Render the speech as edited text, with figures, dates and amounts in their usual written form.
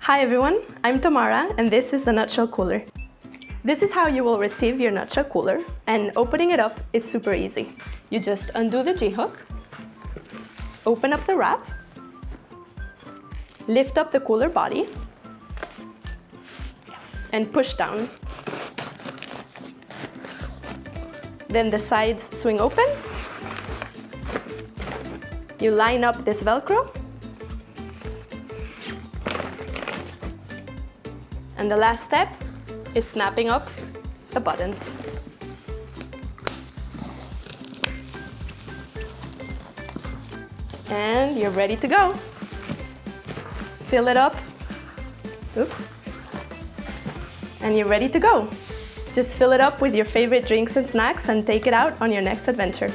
Hi everyone, I'm Tamara and this is the Nutshell Cooler. This is how you will receive your Nutshell Cooler, and opening it up is super easy. You just undo the G-hook, open up the wrap, lift up the cooler body, and push down. Then the sides swing open. You line up this Velcro. And the last step is snapping up the buttons. And you're ready to go. Fill it up. Oops. And you're ready to go. Just fill it up with your favorite drinks and snacks and take it out on your next adventure.